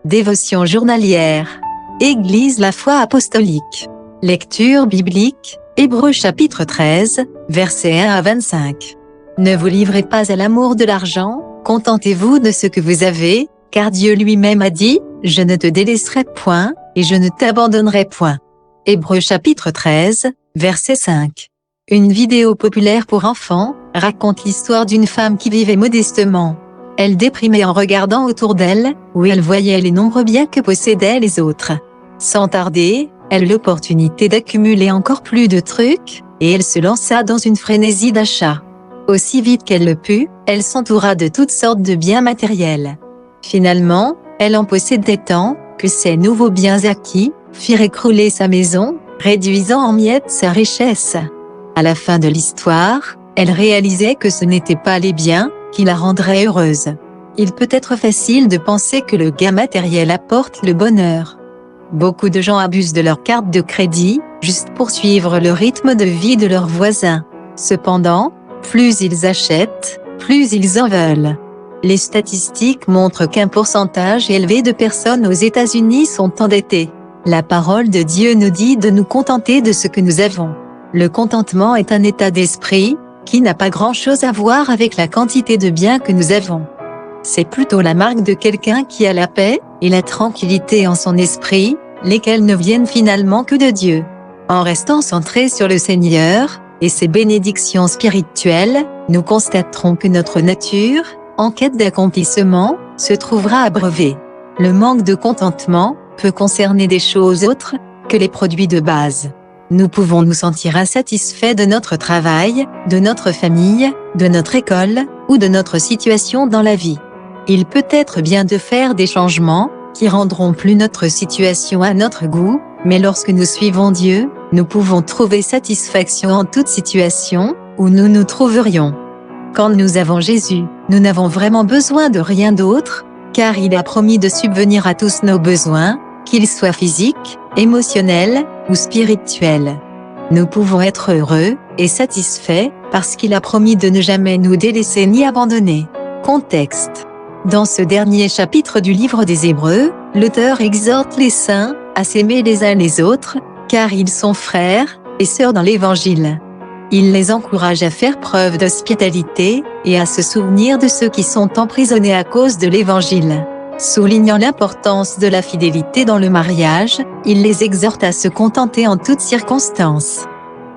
Dévotion journalière. Église La Foi Apostolique. Lecture biblique, Hébreux chapitre 13, versets 1 à 25. Ne vous livrez pas à l'amour de l'argent, contentez-vous de ce que vous avez, car Dieu lui-même a dit, « Je ne te délaisserai point, et je ne t'abandonnerai point. » Hébreux chapitre 13, verset 5. Une vidéo populaire pour enfants raconte l'histoire d'une femme qui vivait modestement. Elle déprimait en regardant autour d'elle, où elle voyait les nombreux biens que possédaient les autres. Sans tarder, elle eut l'opportunité d'accumuler encore plus de trucs, et elle se lança dans une frénésie d'achat. Aussi vite qu'elle le put, elle s'entoura de toutes sortes de biens matériels. Finalement, elle en possédait tant, que ces nouveaux biens acquis firent écrouler sa maison, réduisant en miettes sa richesse. À la fin de l'histoire, elle réalisait que ce n'étaient pas les biens qui la rendraient heureuse. Il peut être facile de penser que le gain matériel apporte le bonheur. Beaucoup de gens abusent de leur carte de crédit, juste pour suivre le rythme de vie de leurs voisins. Cependant, plus ils achètent, plus ils en veulent. Les statistiques montrent qu'un pourcentage élevé de personnes aux États-Unis sont endettées. La parole de Dieu nous dit de nous contenter de ce que nous avons. Le contentement est un état d'esprit, qui n'a pas grand-chose à voir avec la quantité de biens que nous avons. C'est plutôt la marque de quelqu'un qui a la paix et la tranquillité en son esprit, lesquels ne viennent finalement que de Dieu. En restant centrés sur le Seigneur et ses bénédictions spirituelles, nous constaterons que notre nature, en quête d'accomplissement, se trouvera abreuvée. Le manque de contentement peut concerner des choses autres que les produits de base. Nous pouvons nous sentir insatisfaits de notre travail, de notre famille, de notre école, ou de notre situation dans la vie. Il peut être bien de faire des changements, qui rendront plus notre situation à notre goût, mais lorsque nous suivons Dieu, nous pouvons trouver satisfaction en toute situation, où nous nous trouverions. Quand nous avons Jésus, nous n'avons vraiment besoin de rien d'autre, car il a promis de subvenir à tous nos besoins, qu'ils soient physiques, émotionnels, ou spirituels. Nous pouvons être heureux et satisfaits parce qu'il a promis de ne jamais nous délaisser ni abandonner. Contexte. Dans ce dernier chapitre du livre des Hébreux, l'auteur exhorte les saints à s'aimer les uns les autres, car ils sont frères et sœurs dans l'Évangile. Il les encourage à faire preuve d'hospitalité et à se souvenir de ceux qui sont emprisonnés à cause de l'Évangile. Soulignant l'importance de la fidélité dans le mariage, il les exhorte à se contenter en toutes circonstances.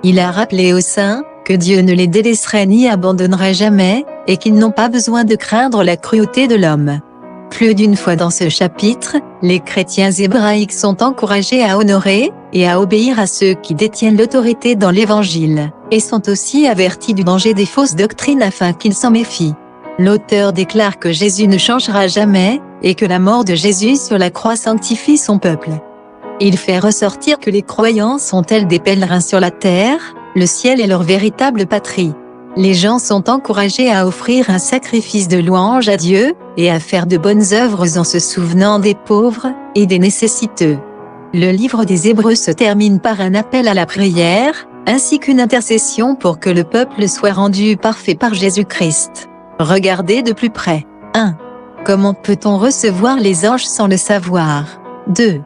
Il a rappelé aux saints que Dieu ne les délaisserait ni abandonnerait jamais, et qu'ils n'ont pas besoin de craindre la cruauté de l'homme. Plus d'une fois dans ce chapitre, les chrétiens hébraïques sont encouragés à honorer et à obéir à ceux qui détiennent l'autorité dans l'Évangile, et sont aussi avertis du danger des fausses doctrines afin qu'ils s'en méfient. L'auteur déclare que Jésus ne changera jamais, et que la mort de Jésus sur la croix sanctifie son peuple. Il fait ressortir que les croyants sont tels des pèlerins sur la terre, le ciel est leur véritable patrie. Les gens sont encouragés à offrir un sacrifice de louange à Dieu, et à faire de bonnes œuvres en se souvenant des pauvres et des nécessiteux. Le livre des Hébreux se termine par un appel à la prière, ainsi qu'une intercession pour que le peuple soit rendu parfait par Jésus-Christ. Regardez de plus près. 1. Comment peut-on recevoir les anges sans le savoir? 2.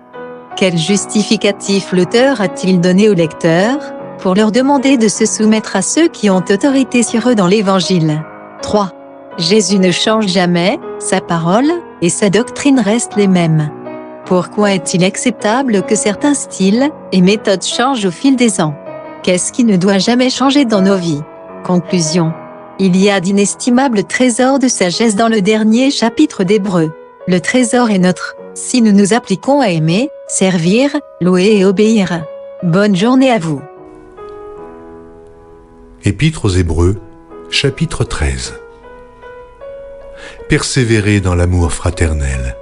Quel justificatif l'auteur a-t-il donné aux lecteurs, pour leur demander de se soumettre à ceux qui ont autorité sur eux dans l'Évangile? 3. Jésus ne change jamais, sa parole et sa doctrine restent les mêmes. Pourquoi est-il acceptable que certains styles et méthodes changent au fil des ans? Qu'est-ce qui ne doit jamais changer dans nos vies? Conclusion. Il y a d'inestimables trésors de sagesse dans le dernier chapitre d'Hébreux. Le trésor est nôtre, si nous nous appliquons à aimer, servir, louer et obéir. Bonne journée à vous. Épître aux Hébreux, chapitre 13. Persévérez dans l'amour fraternel.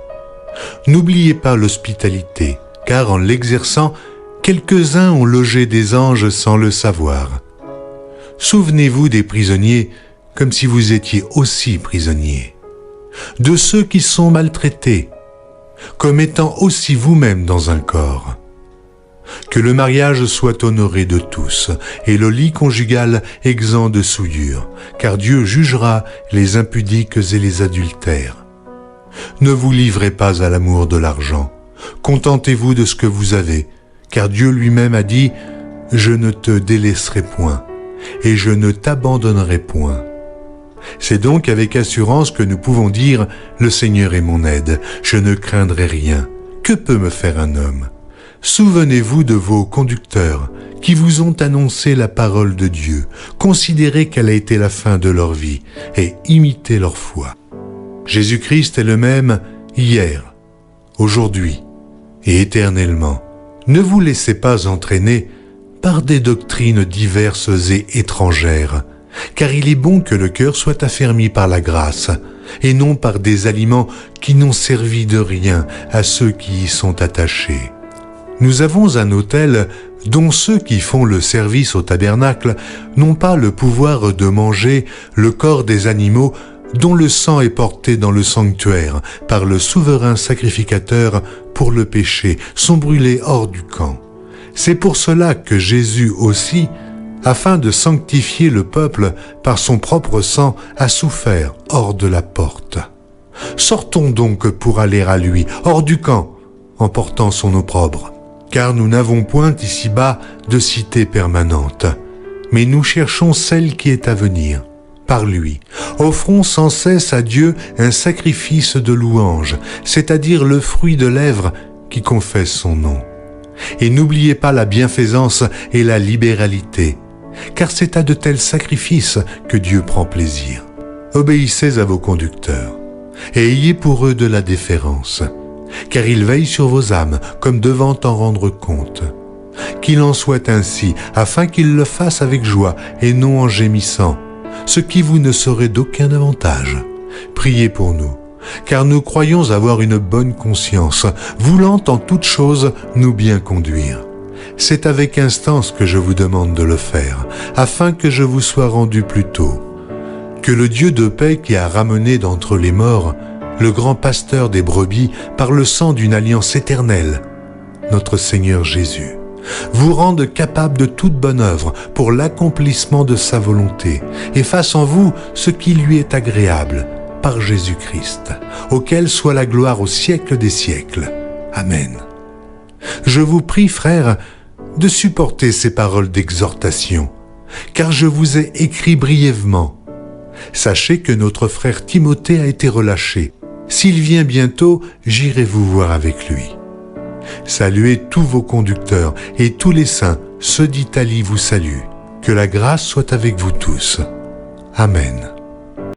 N'oubliez pas l'hospitalité, car en l'exerçant, quelques-uns ont logé des anges sans le savoir. Souvenez-vous des prisonniers comme si vous étiez aussi prisonniers, de ceux qui sont maltraités, comme étant aussi vous-même dans un corps. Que le mariage soit honoré de tous, et le lit conjugal exempt de souillure, car Dieu jugera les impudiques et les adultères. Ne vous livrez pas à l'amour de l'argent. Contentez-vous de ce que vous avez, car Dieu lui-même a dit « Je ne te délaisserai point, et je ne t'abandonnerai point ». C'est donc avec assurance que nous pouvons dire « Le Seigneur est mon aide, je ne craindrai rien. Que peut me faire un homme ?» Souvenez-vous de vos conducteurs qui vous ont annoncé la parole de Dieu. Considérez quelle a été la fin de leur vie et imitez leur foi. Jésus-Christ est le même hier, aujourd'hui et éternellement. Ne vous laissez pas entraîner par des doctrines diverses et étrangères, car il est bon que le cœur soit affermi par la grâce, et non par des aliments qui n'ont servi de rien à ceux qui y sont attachés. Nous avons un autel dont ceux qui font le service au tabernacle n'ont pas le pouvoir de manger le corps des animaux dont le sang est porté dans le sanctuaire par le souverain sacrificateur pour le péché, sont brûlés hors du camp. C'est pour cela que Jésus aussi, afin de sanctifier le peuple par son propre sang, a souffert hors de la porte. Sortons donc pour aller à lui, hors du camp, en portant son opprobre. Car nous n'avons point ici-bas de cité permanente, mais nous cherchons celle qui est à venir. Par lui, offrons sans cesse à Dieu un sacrifice de louange, c'est-à-dire le fruit de lèvres qui confesse son nom. Et n'oubliez pas la bienfaisance et la libéralité, car c'est à de tels sacrifices que Dieu prend plaisir. Obéissez à vos conducteurs, et ayez pour eux de la déférence, car ils veillent sur vos âmes comme devant en rendre compte. Qu'il en soit ainsi, afin qu'ils le fassent avec joie et non en gémissant, ce qui vous ne serait d'aucun avantage. Priez pour nous, car nous croyons avoir une bonne conscience, voulant en toute chose nous bien conduire. C'est avec instance que je vous demande de le faire, afin que je vous sois rendu plus tôt. Que le Dieu de paix qui a ramené d'entre les morts le grand pasteur des brebis par le sang d'une alliance éternelle, notre Seigneur Jésus, vous rende capable de toute bonne œuvre pour l'accomplissement de sa volonté, et fasse en vous ce qui lui est agréable, par Jésus-Christ, auquel soit la gloire au siècle des siècles. Amen. Je vous prie, frères, de supporter ces paroles d'exhortation, car je vous ai écrit brièvement. Sachez que notre frère Timothée a été relâché. S'il vient bientôt, j'irai vous voir avec lui. Saluez tous vos conducteurs et tous les saints, ceux d'Italie vous saluent. Que la grâce soit avec vous tous. Amen.